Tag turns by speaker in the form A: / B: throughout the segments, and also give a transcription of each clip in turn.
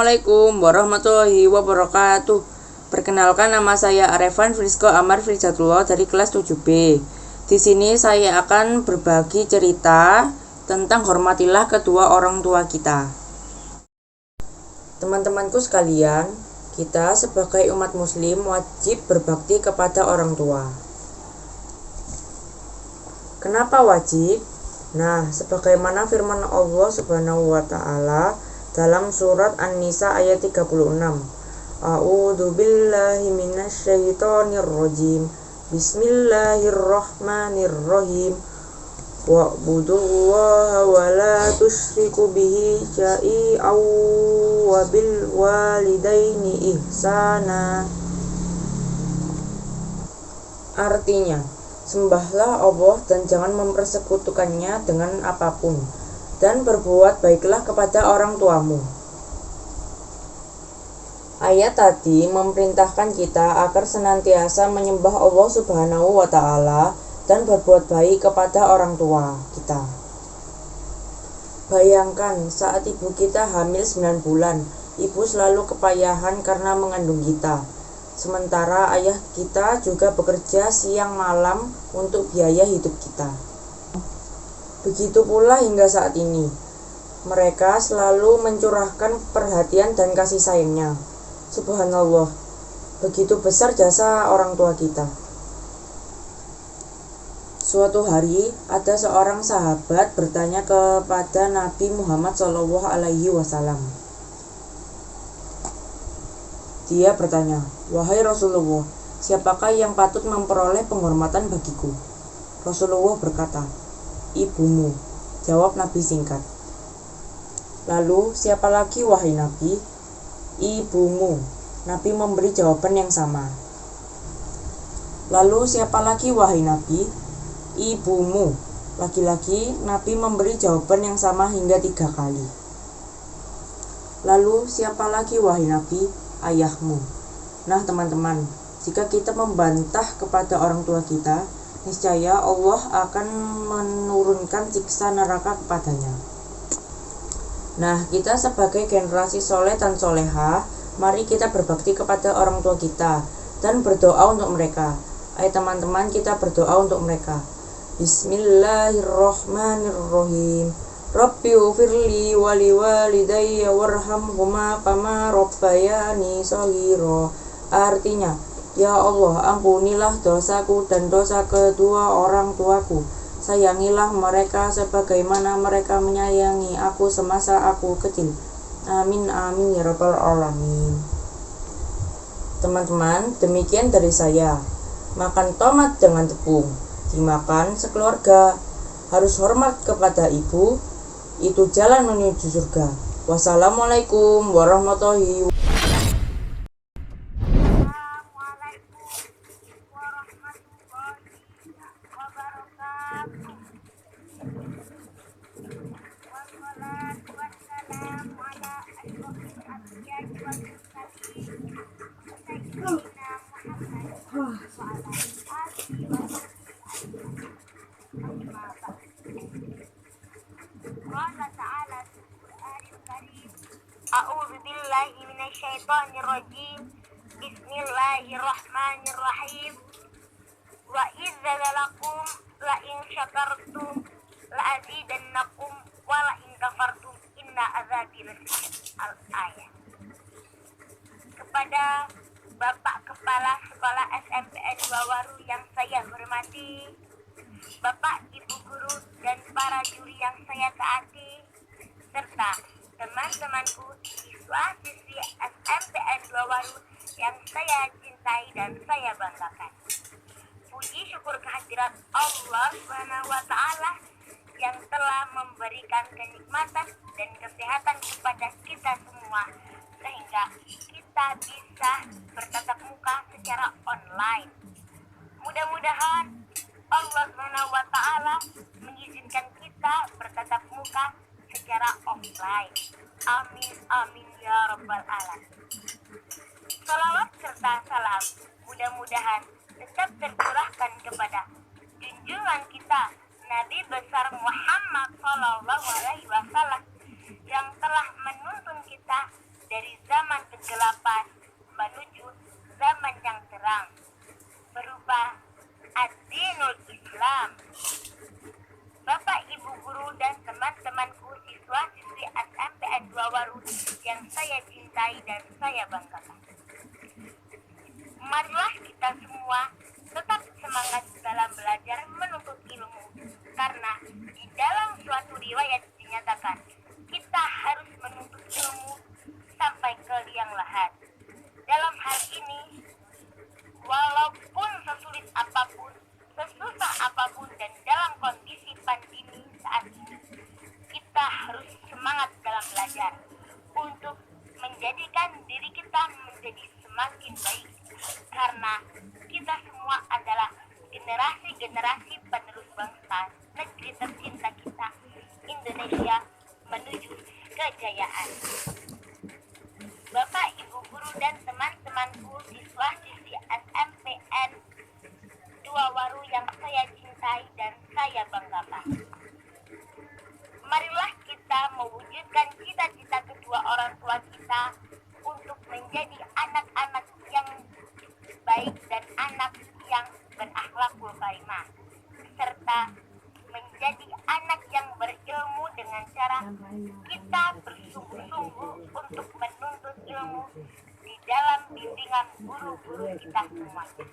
A: Assalamualaikum warahmatullahi wabarakatuh. Perkenalkan, nama saya Arefan Frisko Amar Frijatullah dari kelas 7B. Di sini saya akan berbagi cerita tentang hormatilah kedua orang tua kita. Teman-temanku sekalian, kita sebagai umat muslim wajib berbakti kepada orang tua. Kenapa wajib? Nah, sebagaimana firman Allah Subhanahu wa taala dalam surat An-Nisa ayat 36. A'udzu billahi minasyaitonir rajim. Bismillahirrahmanirrahim. Wa'budullaha wa la tusyriku bihi syai'an wa bil walidaini ihsana. Artinya, sembahlah Allah dan jangan mempersekutukannya dengan apapun, dan berbuat baiklah kepada orang tuamu. Ayat tadi memerintahkan kita agar senantiasa menyembah Allah Subhanahu wa taala dan berbuat baik kepada orang tua kita. Bayangkan saat ibu kita hamil 9 bulan, ibu selalu kepayahan karena mengandung kita. Sementara ayah kita juga bekerja siang malam untuk biaya hidup kita. Begitu pula hingga saat ini, mereka selalu mencurahkan perhatian dan kasih sayangnya. Subhanallah, begitu besar jasa orang tua kita. Suatu hari, ada seorang sahabat bertanya kepada Nabi Muhammad SAW. Dia bertanya, "Wahai Rasulullah, siapakah yang patut memperoleh penghormatan bagiku?" Rasulullah berkata, "Ibumu," jawab Nabi singkat. "Lalu siapa lagi wahai Nabi?" "Ibumu," Nabi memberi jawaban yang sama. "Lalu siapa lagi wahai Nabi?" "Ibumu." Lagi-lagi Nabi memberi jawaban yang sama hingga 3 kali. "Lalu siapa lagi wahai Nabi?" "Ayahmu." Nah teman-teman, jika kita membantah kepada orang tua kita, niscaya Allah akan menurunkan siksa neraka kepadanya. Nah, kita sebagai generasi soleh dan soleha, mari kita berbakti kepada orang tua kita dan berdoa untuk mereka. Ayo teman-teman, kita berdoa untuk mereka. Bismillahirrahmanirrahim. Rabbi ufirli wali walidayya warhamhuma kama rabbayani shaghira. Artinya, ya Allah, ampunilah dosaku dan dosa kedua orang tuaku. Sayangilah mereka sebagaimana mereka menyayangi aku semasa aku kecil. Amin amin ya rabbal alamin. Teman-teman, demikian dari saya. Makan tomat dengan tepung, dimakan sekeluarga. Harus hormat kepada ibu, itu jalan menuju surga. Wassalamualaikum warahmatullahi wabarakatuh.
B: A'udzu billahi minasyaitonir rajim. Bismillahirrahmanirrahim. Wa idza lakum la in syakartum la azidannakum wa la in kafartum inna azabi lasyadid. Al-ayat. Kepada Bapak Kepala Sekolah SMPN Bawaru yang saya hormati, Bapak Ibu guru dan para juri yang saya taati, serta teman-temanku siswa-siswi SMPN Bawaru yang saya cintai dan saya banggakan. Puji syukur kehadirat Allah Subhanahu wa taala yang telah memberikan kenikmatan dan kesehatan kepada kita semua sehingga kita bisa bertatap muka secara online. Mudah-mudahan Allah Subhanahu wa taala mengizinkan kita bertatap muka secara offline. Amin amin ya rabbal alamin. Salawat serta salam mudah-mudahan tetap tercurahkan kepada junjungan kita Nabi besar Muhammad sallallahu alaihi wasallam yang telah menuntun kita dari zaman kegelapan menuju zaman yang terang berupa ad-dinul Islam. Bapak, Ibu guru dan teman-temanku siswa-siswi SMPN 2 Waru yang saya cintai dan saya banggakan. Marilah kita semua tetap semangat dalam belajar menuntut ilmu, karena di dalam suatu riwayat dinyatakan kita harus menuntut ilmu sampai ke liang lahat. Dalam hal ini, walaupun sesulit apapun, sesusah apapun, dan dalam kondisi pandemi saat ini, kita harus semangat dalam belajar untuk menjadikan diri kita menjadi semakin baik, karena kita semua adalah generasi-generasi penerus bangsa negeri tercinta kita, Indonesia, menuju kejayaan. Bapak, Ibu guru dan teman-temanku siswa-siswi SMPN 2 Waru yang saya cintai dan saya banggakan. Marilah kita mewujudkan cita-cita kedua orang tua kita untuk menjadi anak-anak yang baik dan anak yang berakhlakul karimah, serta menjadi anak yang berilmu dengan cara kita bersungguh-sungguh untuk menuntut ilmu di dalam bimbingan guru-guru kita semuanya.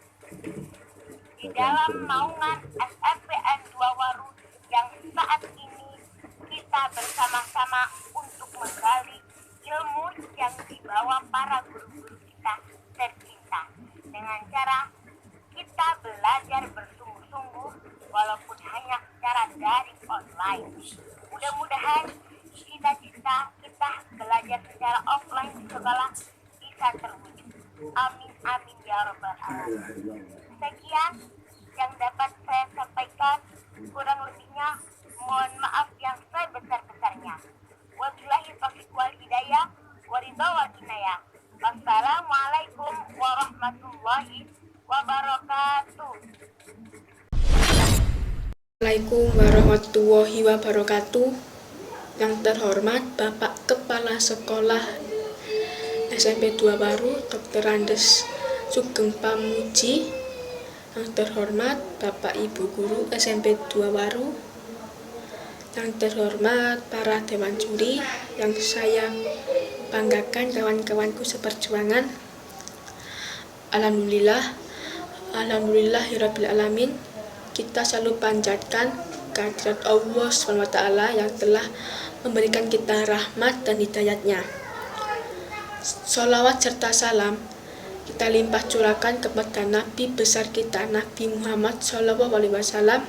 B: Di dalam naungan SMPN 2 Waru yang saat ini kita bersama-sama untuk menggali ilmu yang dibawa para guru-guru kita tercinta dengan cara kita belajar bersungguh-sungguh walaupun hanya secara daring online. Mudah-mudahan cita-cita kita belajar secara offline di sekolah bisa terwujud. Amin amin ya rabbal alamin. Sekian yang dapat saya sampaikan, kurang lebihnya mohon maaf yang sebesar-besarnya. Wabillahi taufiq wal hidayah waridha wal inayah. Wassalamualaikum warahmatullahi wabarakatuh.
C: Assalamualaikum warahmatullahi wabarakatuh. Yang terhormat Bapak Kepala Sekolah SMP 2 Waru Dr. Andes Sugeng Pamuji. Yang terhormat Bapak Ibu Guru SMP 2 Waru. Yang terhormat para dewan juri yang saya banggakan, kawan-kawanku seperjuangan. Alhamdulillahirabbil alamin. Kita selalu panjatkan kehadirat Allah SWT yang telah memberikan kita rahmat dan hidayatnya. Sholawat serta salam kita limpah curahkan kepada Nabi besar kita, Nabi Muhammad SAW.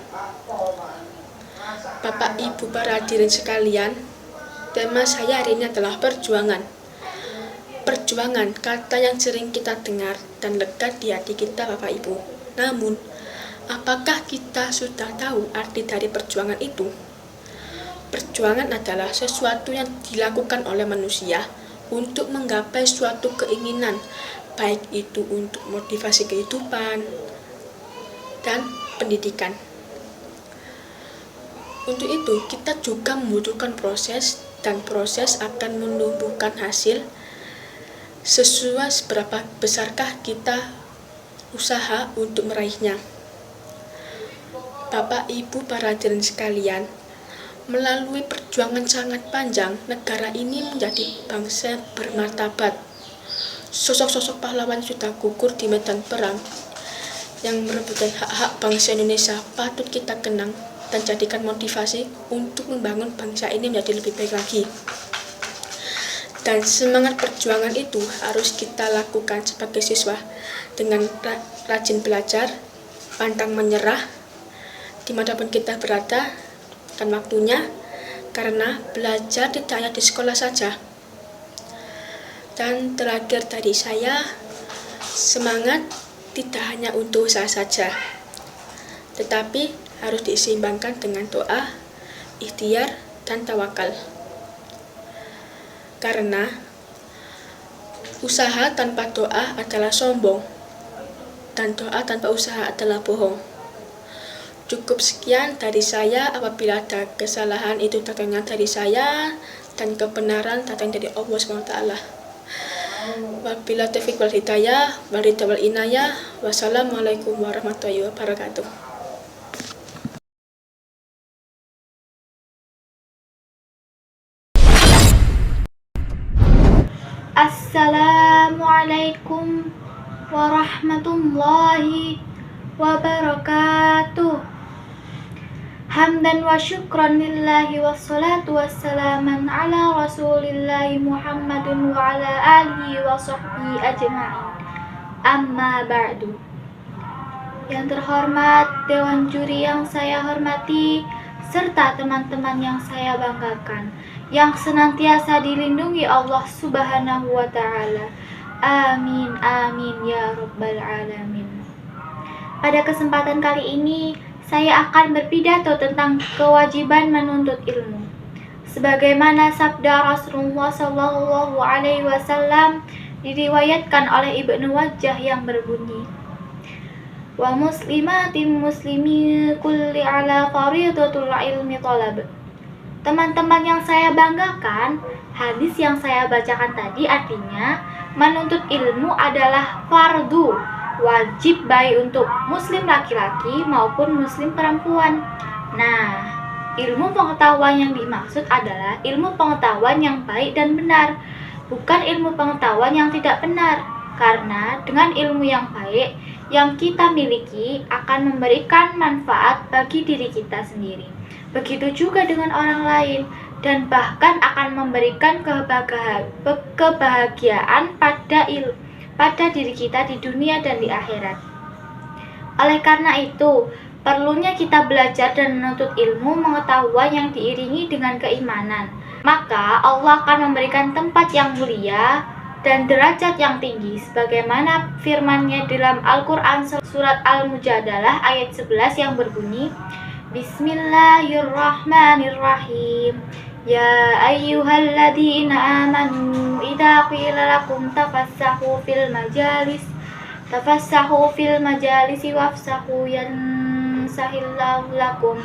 C: Bapak Ibu para hadirin sekalian, tema saya hari ini adalah perjuangan. Perjuangan, kata yang sering kita dengar dan lekat di hati kita, Bapak Ibu. Namun, apakah kita sudah tahu arti dari perjuangan itu? Perjuangan adalah sesuatu yang dilakukan oleh manusia untuk menggapai suatu keinginan, baik itu untuk motivasi kehidupan dan pendidikan. Untuk itu, kita juga membutuhkan proses, dan proses akan menumbuhkan hasil sesuai seberapa besarkah kita usaha untuk meraihnya. Bapak, Ibu, para hadirin sekalian, melalui perjuangan sangat panjang, negara ini menjadi bangsa bermartabat. Sosok-sosok pahlawan sudah gugur di medan perang yang merebutkan hak-hak bangsa Indonesia patut kita kenang dan jadikan motivasi untuk membangun bangsa ini menjadi lebih baik lagi. Dan semangat perjuangan itu harus kita lakukan sebagai siswa dengan rajin belajar, pantang menyerah, dimanapun kita berada dan waktunya, karena belajar tidak hanya di sekolah saja. Dan terakhir dari saya, semangat tidak hanya untuk usaha saja, tetapi harus diseimbangkan dengan doa, ikhtiar, dan tawakal. Karena usaha tanpa doa adalah sombong, dan doa tanpa usaha adalah bohong. Cukup sekian dari saya. Apabila ada kesalahan itu datangnya dari saya, dan kebenaran datang dari Allah SWT. Wabillahi taufiq wal hidayah, wal inayah. Wassalamualaikum warahmatullahi wabarakatuh.
D: Assalamualaikum warahmatullahi wabarakatuh. Hamdan wa syukran lillahi wassalatu wassalaman ala rasulillahi Muhammadun wa ala alihi wa sahbihi ajma'in. Amma ba'du. Yang terhormat Dewan Juri yang saya hormati, serta teman-teman yang saya banggakan, yang senantiasa dilindungi Allah Subhanahu wa Ta'ala. Amin, amin ya Rabbal Alamin. Pada kesempatan kali ini, saya akan berpidato tentang kewajiban menuntut ilmu. Sebagaimana sabda Rasulullah Sallallahu Alaihi Wasallam diriwayatkan oleh Ibnu Wajah yang berbunyi, wa muslimatin muslimi kulli ala faridatul ilmi talab. Teman-teman yang saya banggakan, hadis yang saya bacakan tadi artinya menuntut ilmu adalah fardu, wajib baik untuk muslim laki-laki maupun muslim perempuan. Nah, ilmu pengetahuan yang dimaksud adalah ilmu pengetahuan yang baik dan benar, bukan ilmu pengetahuan yang tidak benar. Karena dengan ilmu yang baik yang kita miliki akan memberikan manfaat bagi diri kita sendiri. Begitu juga dengan orang lain, dan bahkan akan memberikan kebahagiaan pada diri kita di dunia dan di akhirat. Oleh karena itu, perlunya kita belajar dan menuntut ilmu pengetahuan yang diiringi dengan keimanan. Maka Allah akan memberikan tempat yang mulia dan derajat yang tinggi, sebagaimana firman-Nya dalam Al-Quran surat Al-Mujadalah ayat 11 yang berbunyi, Bismillahirrahmanirrahim. Ya ayyuhalladzina amanu idza qila lakum tafassahu fil majalisi wafsahu yansahillahu lakum.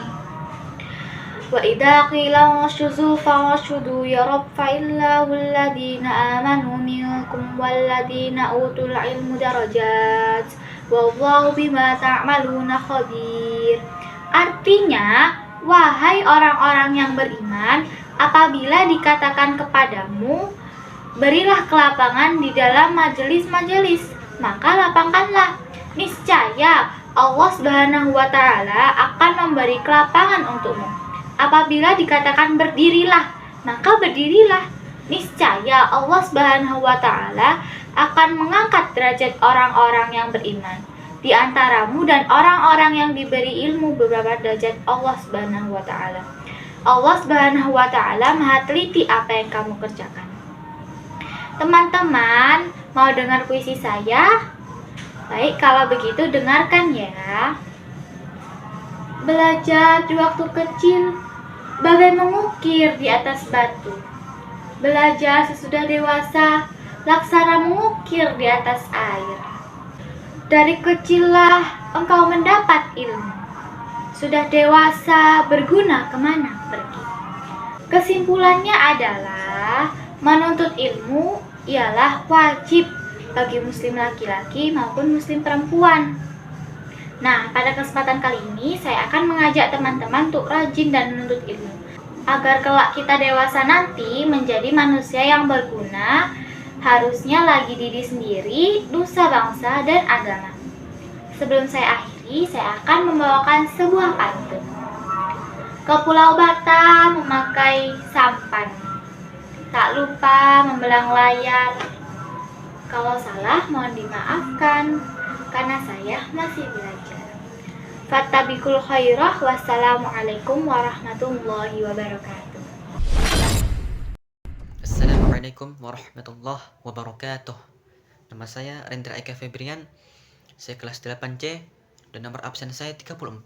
D: Wa idza qila washuzu fawashudu yarfa'illahu alladhina amanu minkum walladhina utul ilmu darajat wallahu bima ta'maluna khabir. Artinya, wahai orang-orang yang beriman, apabila dikatakan kepadamu, berilah kelapangan di dalam majelis-majelis, maka lapangkanlah. Niscaya Allah Subhanahu wa Ta'ala akan memberi kelapangan untukmu. Apabila dikatakan berdirilah, maka berdirilah. Niscaya Allah Subhanahu wa Ta'ala akan mengangkat derajat orang-orang yang beriman di antaramu dan orang-orang yang diberi ilmu beberapa derajat Allah Subhanahu wa Ta'ala. Allah Subhanahu wa Ta'ala Maha teliti apa yang kamu kerjakan. Teman-teman, mau dengar puisi saya? Baik, kalau begitu dengarkan ya. Belajar di waktu kecil bagai mengukir di atas batu. Belajar sesudah dewasa laksana mengukir di atas air. Dari kecillah engkau mendapat ilmu, sudah dewasa berguna kemana pergi. Kesimpulannya adalah menuntut ilmu ialah wajib bagi muslim laki-laki maupun muslim perempuan. Nah, pada kesempatan kali ini saya akan mengajak teman-teman untuk rajin dan menuntut ilmu, agar kelak kita dewasa nanti menjadi manusia yang berguna, harusnya lagi diri sendiri, nusa bangsa, dan agama. Sebelum saya akhiri, saya akan membawakan sebuah pantun. Ke Pulau Batam memakai sampan, tak lupa membelang layar. Kalau salah mohon dimaafkan, karena saya masih belajar. Fattabikul khairah. Wassalamualaikum warahmatullahi wabarakatuh.
E: Assalamualaikum warahmatullahi wabarakatuh. Nama saya Rendra Eka Febrian. Saya kelas 8C dan nomor absen saya 34.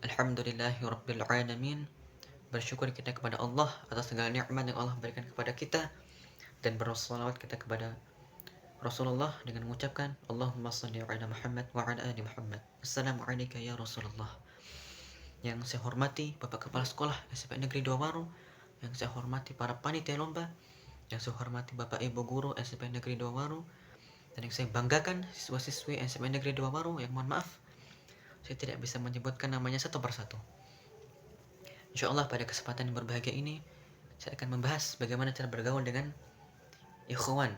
E: Alhamdulillahirabbil alamin. Bersyukur kita kepada Allah atas segala nikmat yang Allah berikan kepada kita, dan bersolawat kita kepada Rasulullah dengan mengucapkan Allahumma shalli ala Muhammad wa ala ali Muhammad. Assalamualaikum ya Rasulullah. Yang saya hormati Bapak Kepala Sekolah SMP Negeri 2 Waru, yang saya hormati para panitia lomba, yang saya hormati Bapak Ibu guru SMP Negeri 2 Waru, dan yang saya banggakan siswa-siswi SMP Negeri 2 Waru yang mohon maaf saya tidak bisa menyebutkan namanya satu persatu. Insya Allah pada kesempatan yang berbahagia ini saya akan membahas bagaimana cara bergaul dengan ikhwan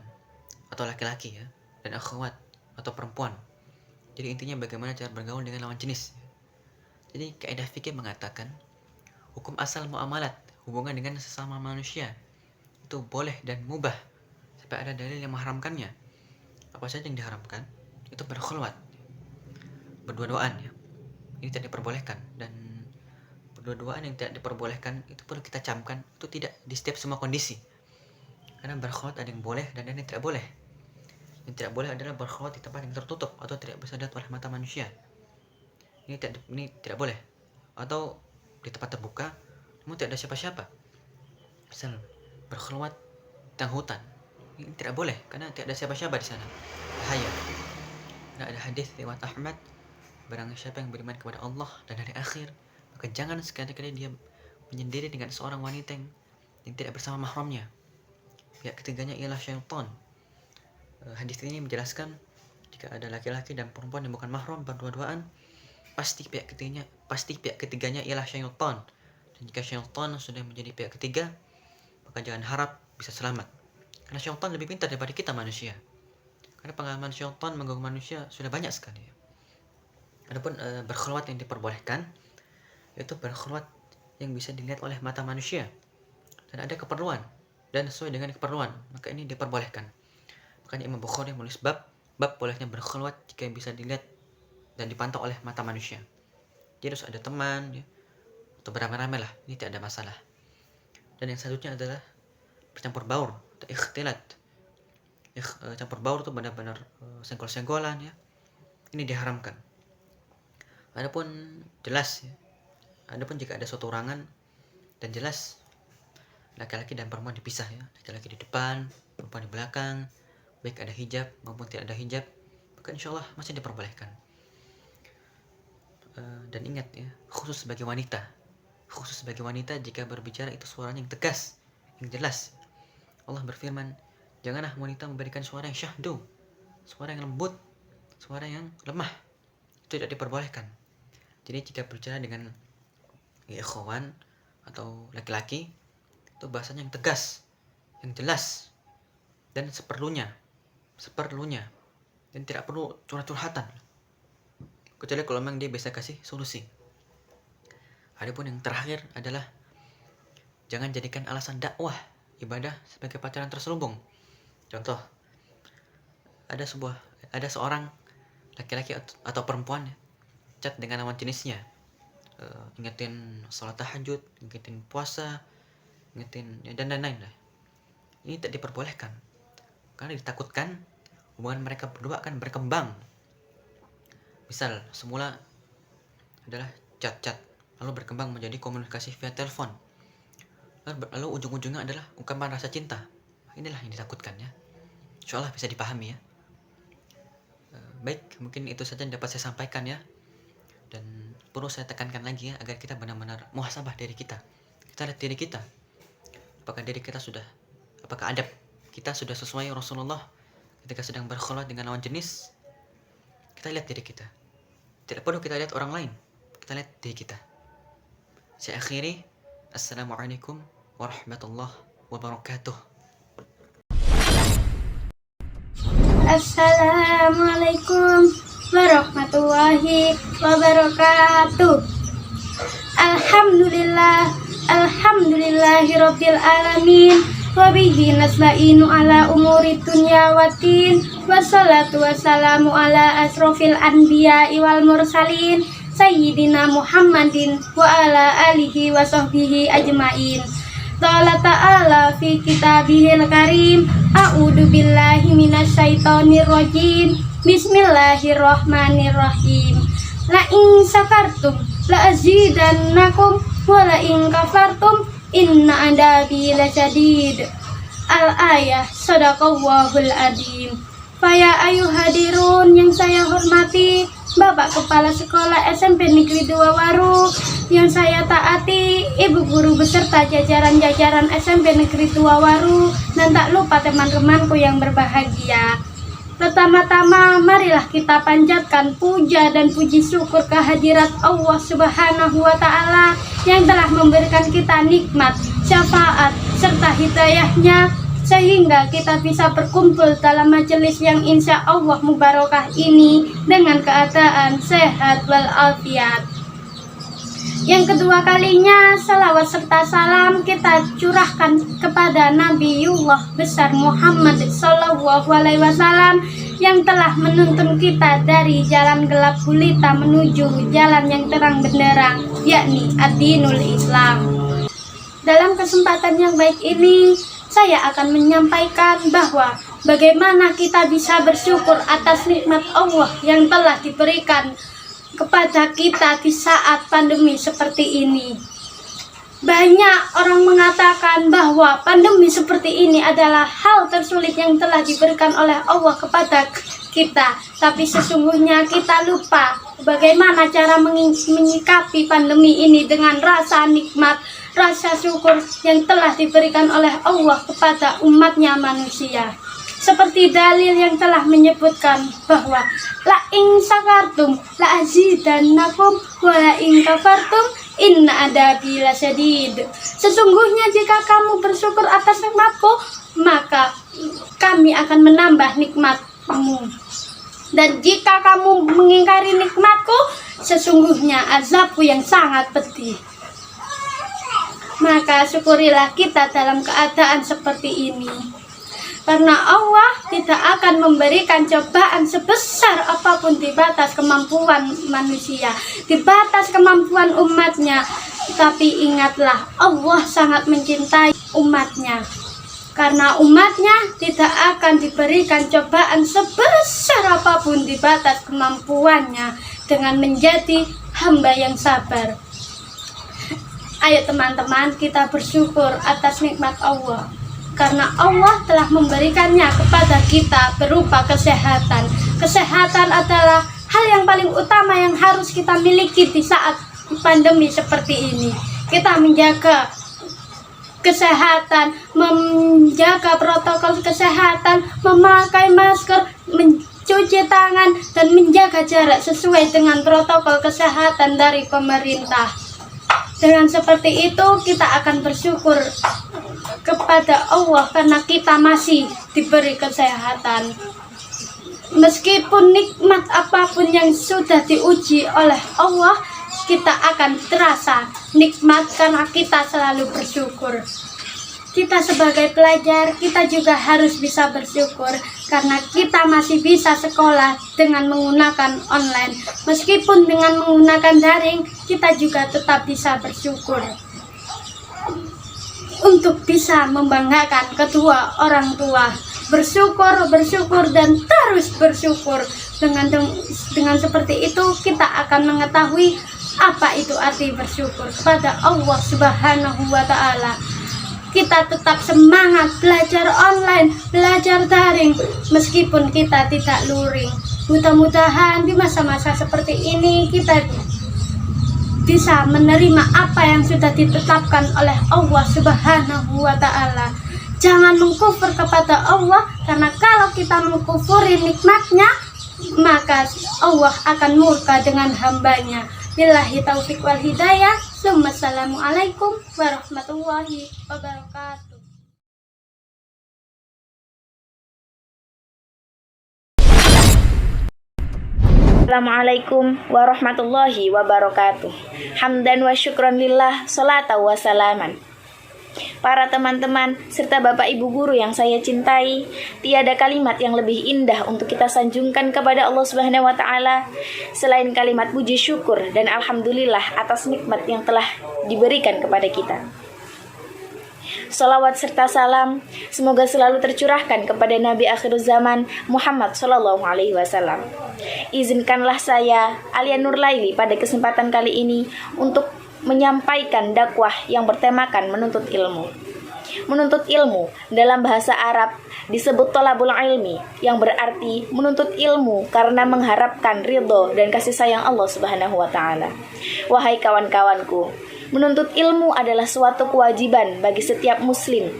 E: atau laki-laki ya, dan akhwat atau perempuan. Jadi intinya bagaimana cara bergaul dengan lawan jenis. Jadi kaidah fikih mengatakan hukum asal muamalat, hubungan dengan sesama manusia, itu boleh dan mubah sampai ada dalil yang mengharamkannya. Apa saja yang diharamkan? Itu berkhulwat, berdua-duaan ya. Ini tidak diperbolehkan, dan berdua-duaan yang tidak diperbolehkan itu perlu kita camkan, itu tidak di setiap semua kondisi. Karena berkhulwat ada yang boleh dan ada yang tidak boleh. Yang tidak boleh adalah berkhulwat di tempat yang tertutup atau tidak bisa dilihat oleh mata manusia. Ini tidak boleh. Atau di tempat terbuka namun tidak ada siapa-siapa. Misal berkhulwat di tengah hutan. Ini tidak boleh karena tidak ada siapa-siapa di sana. Bahaya. Karena ada hadis riwayat Ahmad, barang siapa yang beriman kepada Allah dan hari akhir, maka jangan sekali-kali dia menyendiri dengan seorang wanita yang tidak bersama mahramnya. Pihak ketiganya ialah syaitan. Hadis ini menjelaskan jika ada laki-laki dan perempuan yang bukan mahram berdua-duaan, pasti pihak ketiganya ialah syaitan. Dan jika syaitan sudah menjadi pihak ketiga, maka jangan harap bisa selamat. Karena syaitan lebih pintar daripada kita manusia. Karena pengalaman syaitan mengganggu manusia sudah banyak sekali. Adapun berkhulwat yang diperbolehkan, yaitu berkhulwat yang bisa dilihat oleh mata manusia dan ada keperluan dan sesuai dengan keperluan, maka ini diperbolehkan. Makanya Imam Bukhari menulis bab bolehnya berkhulwat jika bisa dilihat dan dipantau oleh mata manusia. Jadi harus ada teman ya, atau beramai-ramai lah, ini tidak ada masalah. Dan yang selanjutnya adalah bercampur baur atau ikhtilat. Campur baur itu benar-benar senggol-senggolan ya, ini diharamkan. Adapun jelas ya, adapun jika ada suatu ruangan dan jelas laki-laki dan perempuan dipisah ya, laki-laki di depan, perempuan di belakang, baik ada hijab maupun tidak ada hijab, maka insya Allah masih diperbolehkan. Dan ingat ya, khusus bagi wanita jika berbicara itu suaranya yang tegas, yang jelas. Allah berfirman, janganlah wanita memberikan suara yang syahdu, suara yang lembut, suara yang lemah, itu tidak diperbolehkan. Jadi jika berbicara dengan ikhwan atau laki-laki, itu bahasanya yang tegas, yang jelas, dan seperlunya, dan tidak perlu curhat-curhatan, kecuali kalau memang dia bisa kasih solusi. Adapun yang terakhir adalah jangan jadikan alasan dakwah ibadah sebagai pacaran terselubung. Contoh, ada seorang laki-laki atau perempuan chat dengan lawan jenisnya, ingetin sholat tahajud, ingetin puasa, ingetin ya, dan lain-lain lah. Ini tidak diperbolehkan karena ditakutkan hubungan mereka berdua akan berkembang. Misal semula adalah chat-chat, lalu berkembang menjadi komunikasi via telepon, lalu ujung-ujungnya adalah ungkapan rasa cinta. Inilah yang ditakutkan ya. Insya Allah bisa dipahami ya. Baik, mungkin itu saja yang dapat saya sampaikan ya. Dan perlu saya tekankan lagi ya, agar kita benar-benar muhasabah diri kita. Kita lihat diri kita, apakah adab kita sudah sesuai Rasulullah ketika sedang berkhulwat dengan lawan jenis. Kita lihat diri kita, tidak perlu kita lihat orang lain, kita lihat diri kita. Saya akhiri, assalamualaikum warahmatullahi wabarakatuh.
D: Assalamualaikum warahmatullahi wabarakatuh. Alhamdulillahirabbil alamin wa bihi nasta'inu ala umuri dunya waddin. Wassalatu wassalamu ala asrofil anbiya'i wal mursalin sayyidina Muhammadin wa ala alihi wa sahbihi ajmain. Qala ta'ala fi kitabihil karim, a'udzu billahi minasyaitonir rajim. Bismillahirrahmanirrahim. La in sakartum la azidannakum wa la in kafartum inna adabi lasyadid. Al-ayah, sadaqallahul adzim. Faya ayuhadirun yang saya hormati, Bapak Kepala Sekolah SMP Negeri 2 Waru yang saya taati, Ibu Guru beserta jajaran-jajaran SMP Negeri 2 Waru, dan tak lupa teman-temanku yang berbahagia. Pertama-tama, marilah kita panjatkan puja dan puji syukur kehadirat Allah Subhanahu wa Ta'ala yang telah memberikan kita nikmat, syafaat, serta hidayahnya, sehingga kita bisa berkumpul dalam majelis yang insya Allah mubarakah ini dengan keadaan sehat walafiat. Yang kedua kalinya, salawat serta salam kita curahkan kepada Nabiullah besar Muhammad Sallallahu Alaihi Wasallam yang telah menuntun kita dari jalan gelap gulita menuju jalan yang terang benderang, yakni ad-dinul Islam. Dalam kesempatan yang baik ini, saya akan menyampaikan bahwa bagaimana kita bisa bersyukur atas nikmat Allah yang telah diberikan kepada kita di saat pandemi seperti ini. Banyak orang mengatakan bahwa pandemi seperti ini adalah hal tersulit yang telah diberikan oleh Allah kepada kita, tapi sesungguhnya kita lupa bagaimana cara menyikapi pandemi ini dengan rasa nikmat, rasa syukur yang telah diberikan oleh Allah kepada umatnya manusia. Seperti dalil yang telah menyebutkan bahwa la in syakartum la azidannakum wa la in kafartum inna adabi lasyadid. Sesungguhnya jika kamu bersyukur atas nikmatku, maka kami akan menambah nikmatmu. Dan jika kamu mengingkari nikmatku, sesungguhnya azabku yang sangat pedih. Maka syukurilah kita dalam keadaan seperti ini. Karena Allah tidak akan memberikan cobaan sebesar apapun di batas kemampuan manusia, di batas kemampuan umatnya. Tapi ingatlah, Allah sangat mencintai umatnya. Karena umatnya tidak akan diberikan cobaan sebesar apapun di batas kemampuannya dengan menjadi hamba yang sabar. Ayo teman-teman, kita bersyukur atas nikmat Allah. Karena Allah telah memberikannya kepada kita berupa kesehatan. Kesehatan adalah hal yang paling utama yang harus kita miliki di saat pandemi seperti ini. Kita menjaga kesehatan, menjaga protokol kesehatan, memakai masker, mencuci tangan, dan menjaga jarak sesuai dengan protokol kesehatan dari pemerintah. Dengan seperti itu kita akan bersyukur kepada Allah karena kita masih diberi kesehatan. Meskipun nikmat apapun yang sudah diuji oleh Allah, kita akan terasa nikmat karena kita selalu bersyukur. Kita sebagai pelajar, kita juga harus bisa bersyukur karena kita masih bisa sekolah dengan menggunakan online. Meskipun dengan menggunakan daring, kita juga tetap bisa bersyukur. Untuk bisa membanggakan kedua orang tua, bersyukur dan terus bersyukur. Dengan seperti itu kita akan mengetahui apa itu arti bersyukur kepada Allah Subhanahu wa Ta'ala. Kita tetap semangat belajar online, belajar daring, meskipun kita tidak luring. Mudah-mudahan di masa-masa seperti ini kita bisa menerima apa yang sudah ditetapkan oleh Allah Subhanahu wa Ta'ala. Jangan mengkufur kepada Allah, karena kalau kita mengkufuri nikmatnya, maka Allah akan murka dengan hambanya. Billahi taufiq wal hidayah. Assalamualaikum warahmatullahi wabarakatuh.
F: Assalamualaikum warahmatullahi wabarakatuh. Hamdan wa syukran lillah, salatan wa salaman. Para teman-teman serta Bapak Ibu guru yang saya cintai, tiada kalimat yang lebih indah untuk kita sanjungkan kepada Allah Subhanahu wa Ta'ala selain kalimat puji syukur dan alhamdulillah atas nikmat yang telah diberikan kepada kita. Salawat serta salam semoga selalu tercurahkan kepada Nabi akhir zaman Muhammad Sallallahu Alaihi Wasallam. Izinkanlah saya, Alia Nurlaili, pada kesempatan kali ini untuk menyampaikan dakwah yang bertemakan menuntut ilmu. Menuntut ilmu dalam bahasa Arab disebut thalabul ilmi, yang berarti menuntut ilmu karena mengharapkan ridho dan kasih sayang Allah Subhanahu wa taala. Wahai kawan-kawanku, menuntut ilmu adalah suatu kewajiban bagi setiap muslim,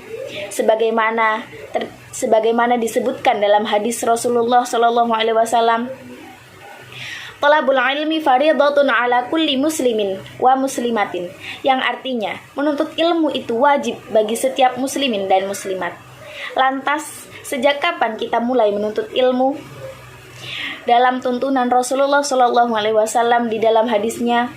F: sebagaimana disebutkan dalam hadis Rasulullah Shallallahu alaihi wasallam, Talabul ilmi fardhatun ala kulli muslimin wa muslimatin, yang artinya menuntut ilmu itu wajib bagi setiap muslimin dan muslimat. Lantas, sejak kapan kita mulai menuntut ilmu? Dalam tuntunan Rasulullah Shallallahu alaihi wasallam di dalam hadisnya,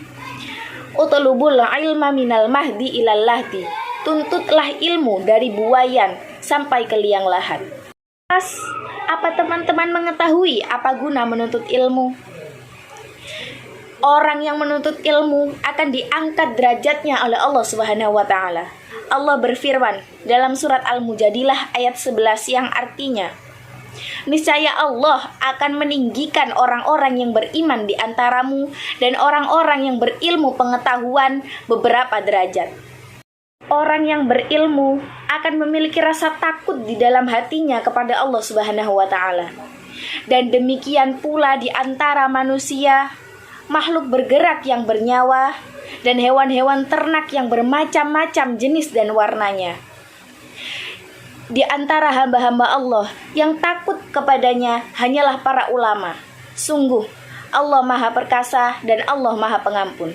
F: "Utlubul ilma minal mahdi ilal lahdi." Tuntutlah ilmu dari buayan sampai ke liang lahat. Mas, apa teman-teman mengetahui apa guna menuntut ilmu? Orang yang menuntut ilmu akan diangkat derajatnya oleh Allah Subhanahu wa taala. Allah berfirman dalam surat Al-Mujadilah ayat 11 yang artinya, niscaya Allah akan meninggikan orang-orang yang beriman di antaramu dan orang-orang yang berilmu pengetahuan beberapa derajat. Orang yang berilmu akan memiliki rasa takut di dalam hatinya kepada Allah Subhanahu wa taala. Dan demikian pula di antara manusia, makhluk bergerak yang bernyawa, dan hewan-hewan ternak yang bermacam-macam jenis dan warnanya. Di antara hamba-hamba Allah yang takut kepadanya hanyalah para ulama. Sungguh, Allah Maha Perkasa dan Allah Maha Pengampun.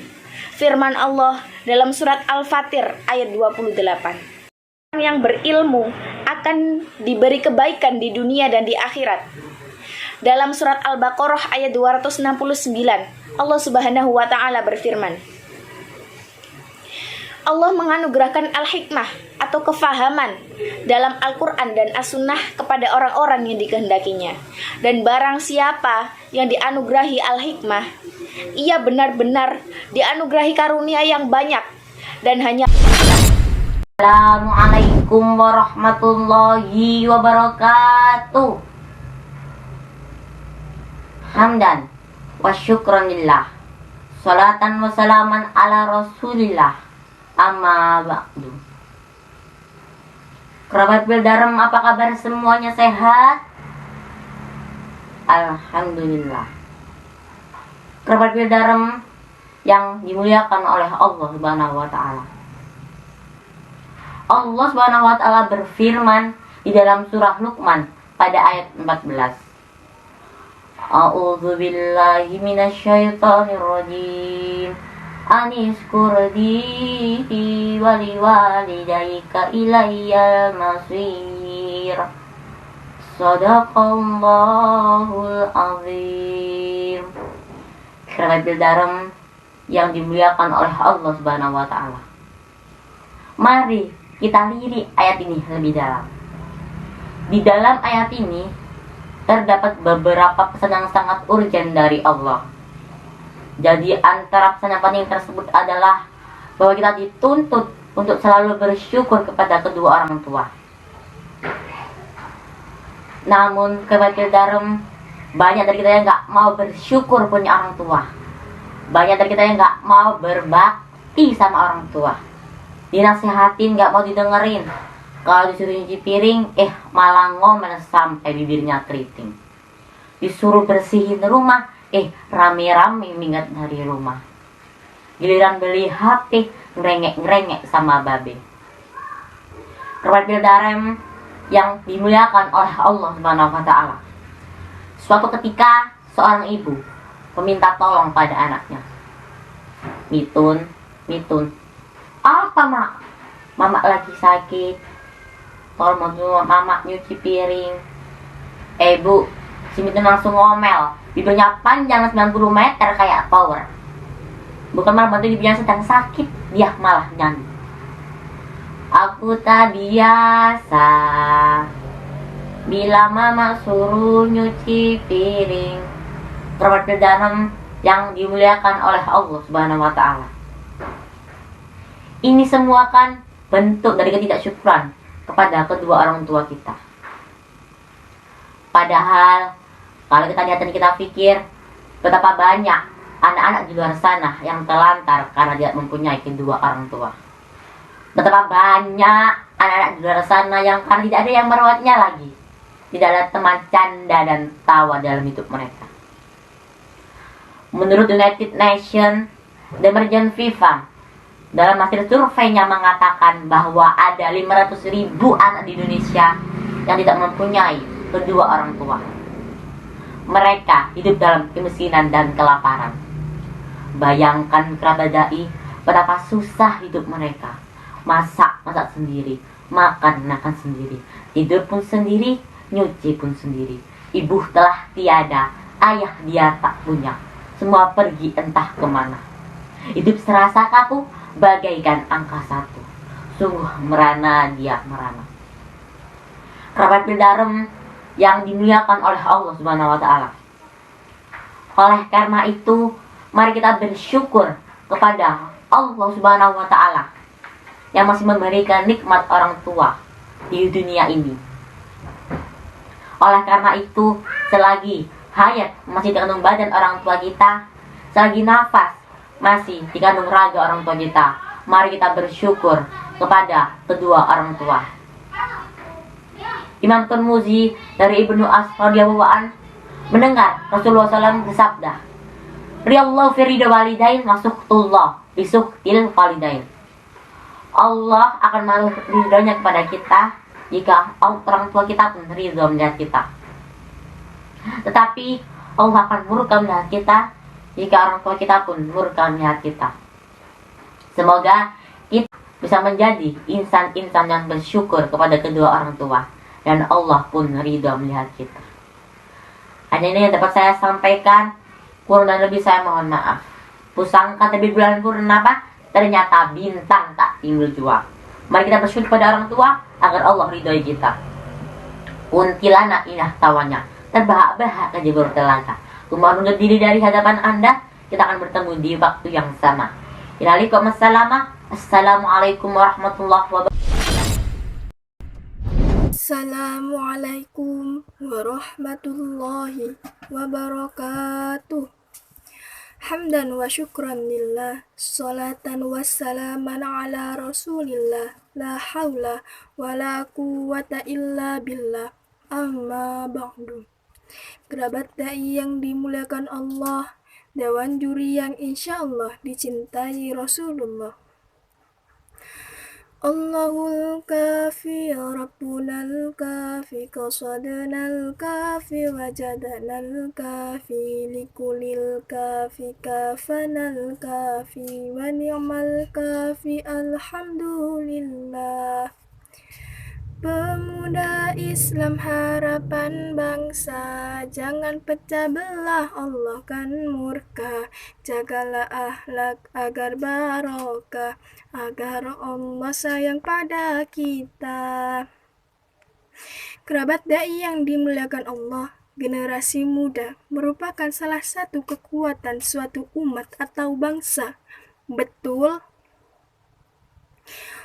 F: Firman Allah dalam surat Al-Fatir ayat 28. Orang yang berilmu akan diberi kebaikan di dunia dan di akhirat. Dalam surat Al-Baqarah ayat 269, Allah Subhanahu wa taala berfirman, Allah menganugerahkan al-hikmah atau kefahaman dalam Al-Quran dan As-Sunnah kepada orang-orang yang dikehendakinya. Dan barang siapa yang dianugerahi al-hikmah, ia benar-benar dianugerahi karunia yang banyak dan hanya.
B: Assalamualaikum warahmatullahi wabarakatuh. Hamdan wa syukranillah, salatan wa salaman ala rasulillah, amma ba'du. Kerabat Bildarem, apa kabar semuanya, sehat? Alhamdulillah. Kerabat Bildarem yang dimuliakan oleh Allah Subhanahu wa taala. Allah Subhanahu wa taala berfirman di dalam surah Luqman pada ayat 14. A'udzu billahi minasyaitonir rajim. Aniskurdi wali walidayka ilayyal masir. Shadaqallahul azim. Kerabat Bildarem yang dimuliakan oleh Allah Subhanahu wa taala. Mari kita lirik ayat ini lebih dalam. Di dalam ayat ini terdapat beberapa pesan yang sangat urgen dari Allah. Jadi antara pesan yang penting tersebut adalah bahwa kita dituntut untuk selalu bersyukur kepada kedua orang tua. Namun kerabat Bildarem, banyak dari kita yang gak mau bersyukur punya orang tua. Banyak dari kita yang gak mau berbakti sama orang tua. Dinasihatin gak mau didengerin. Kalau disuruh nyuci piring, malah ngomel sampai bibirnya keriting. Disuruh bersihin rumah, rame-rame minggat dari rumah. Giliran beli HP, ngerengek-ngerengek sama babe. Kerabat Bildarem yang dimuliakan oleh Allah Subhanahu wa taala. Suatu ketika seorang ibu meminta tolong pada anaknya. Mitun, apa mak? Mama lagi sakit. Tolong bantu mama nyuci piring. Bu, si Mitun langsung ngomel. Bibirnya panjang 90 meter kayak tower. Bukan malah bantu ibunya sedang sakit, dia malah nyanyi. Aku tak biasa bila mama suruh nyuci piring. Kerabat Bildarem yang dimuliakan oleh Allah Subhanahu wa taala. Ini semua kan bentuk dari ketidaksyukuran kepada kedua orang tua kita. Padahal kalau kita lihat dan kita pikir, betapa banyak anak-anak di luar sana yang terlantar karena tidak mempunyai kedua orang tua. Betapa banyak
G: anak-anak di luar sana yang karena tidak ada yang merawatnya lagi. Tidak ada teman canda dan tawa dalam hidup mereka. Menurut United Nations, The Emergent FIFA, dalam hasil surveinya mengatakan bahwa ada 500.000 anak di Indonesia yang tidak mempunyai kedua orang tua. Mereka hidup dalam kemiskinan dan kelaparan. Bayangkan kerabat dai betapa susah hidup mereka. Masak sendiri, makan sendiri, tidur pun sendiri, nyuci pun sendiri. Ibu telah tiada, ayah dia tak punya. Semua pergi entah kemana. Hidup serasa kaku bagaikan angka 1. Sungguh merana dia merana. Kerabat Bildarem yang dimuliakan oleh Allah Subhanahu wa Ta'ala. Oleh karena itu, mari kita bersyukur kepada Allah Subhanahu wa Ta'ala yang masih memberikan nikmat orang tua di dunia ini. Oleh karena itu, selagi hayat masih dikandung badan orang tua kita, selagi nafas masih dikandung raga orang tua kita, mari kita bersyukur kepada kedua orang tua. Imam Tirmidzi dari Ibnu As radhiyallahu an mendengar Rasulullah SAW bersabda, "Riyallahu fi ridha walidain wa suhtullah bi suhtil walidain." Allah akan meridhonya kepada kita jika orang tua kita pun ridho melihat kita. Tetapi Allah akan murka melihat kita jika orang tua kita pun murka melihat kita. Semoga kita bisa menjadi insan-insan yang bersyukur kepada kedua orang tua, dan Allah pun ridho melihat kita. Hanya ini yang dapat saya sampaikan. Kurang dan lebih saya mohon maaf. Pusangka terbit bulan purnama, ternyata bintang tak timbul jua. Mari kita bersyukur kepada orang tua agar Allah ridhoi kita. Kuntilanak inah tawanya, terbahak-bahak kejebur telaga. Kumohon undur diri dari hadapan Anda. Kita akan bertemu di waktu yang sama. Assalamualaikum warahmatullahi wabarakatuh.
C: Assalamualaikum warahmatullahi wabarakatuh. Hamdan wa syukran lillah, salatan wassalaman ala rasulillah, la hawla wa la quwwata illa billah, amma ba'du. Kerabat dai yang dimuliakan Allah, dewan juri yang insyaallah dicintai Rasulullah. Allahul kafi, Rabbunal kafi, qasadnal kafi, wajadanal kafi, likulil kafi, kafanal kafi, wa ni'mal kafi, alhamdulillah. Pemuda Islam harapan bangsa, jangan pecah belah, Allah kan murka. Jagalah akhlak agar barokah, agar Allah sayang pada kita. Kerabat dai yang dimuliakan Allah, generasi muda merupakan salah satu kekuatan suatu umat atau bangsa. Betul?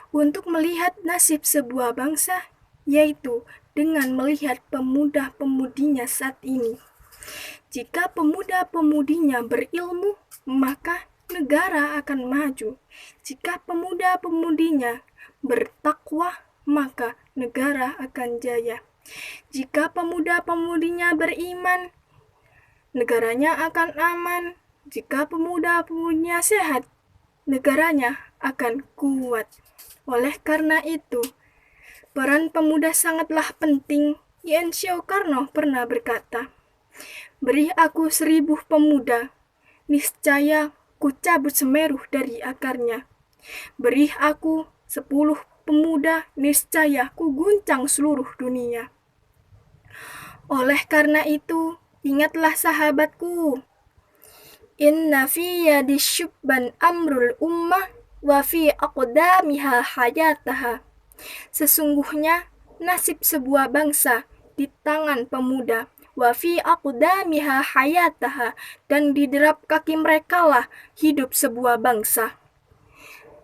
C: Untuk melihat nasib sebuah bangsa, yaitu dengan melihat pemuda-pemudinya saat ini. Jika pemuda-pemudinya berilmu, maka negara akan maju. Jika pemuda-pemudinya bertakwa, maka negara akan jaya. Jika pemuda-pemudinya beriman, negaranya akan aman. Jika pemuda-pemudinya sehat, negaranya akan kuat. Oleh karena itu, peran pemuda sangatlah penting. Yen Soekarno pernah berkata, "Beri aku 1000 pemuda, niscaya ku cabut Semeru dari akarnya. Beri aku 10 pemuda, niscaya ku guncang seluruh dunia." Oleh karena itu, ingatlah sahabatku, inna fi yadi syubban amrul ummah wa fi aqdamiha hayataha. Sesungguhnya nasib sebuah bangsa di tangan pemuda, wa fi aqdamiha hayataha, dan di derap kaki merekalah hidup sebuah bangsa.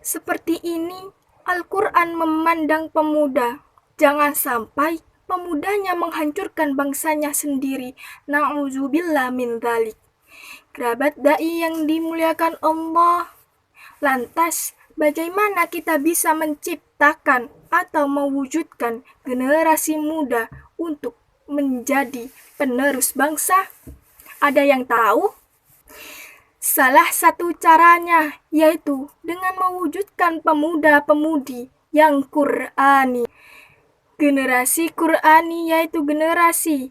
C: Seperti ini Al-Quran memandang pemuda. Jangan sampai pemudanya menghancurkan bangsanya sendiri. Na'udzubillah min dzalik. Kerabat dai yang dimuliakan Allah, lantas bagaimana kita bisa menciptakan atau mewujudkan generasi muda untuk menjadi penerus bangsa? Ada yang tahu? Salah satu caranya yaitu dengan mewujudkan pemuda-pemudi yang Qur'ani. Generasi Qur'ani yaitu generasi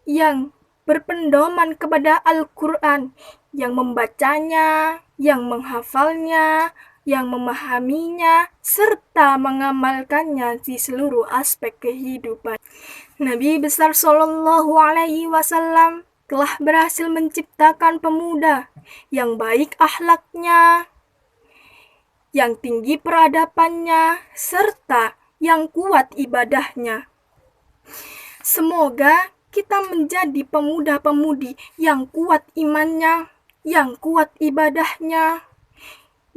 C: yang berpedoman kepada Al-Quran, yang membacanya, yang menghafalnya, yang memahaminya, serta mengamalkannya di seluruh aspek kehidupan. Nabi besar Shallallahu Alaihi Wasallam telah berhasil menciptakan pemuda yang baik akhlaknya, yang tinggi peradabannya, serta yang kuat ibadahnya. Semoga kita menjadi pemuda-pemudi yang kuat imannya, yang kuat ibadahnya,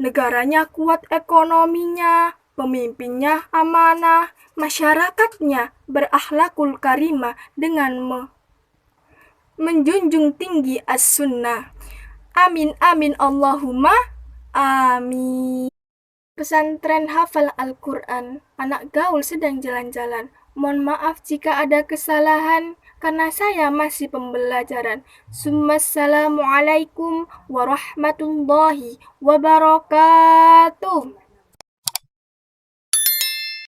C: negaranya kuat ekonominya, pemimpinnya amanah, masyarakatnya berakhlakul karimah dengan menjunjung tinggi as-sunnah. Amin amin Allahumma amin. Pesantren hafal Al-Quran, anak gaul sedang jalan-jalan. Mohon maaf jika ada kesalahan karena saya masih pembelajaran. Assalamualaikum warahmatullahi wabarakatuh.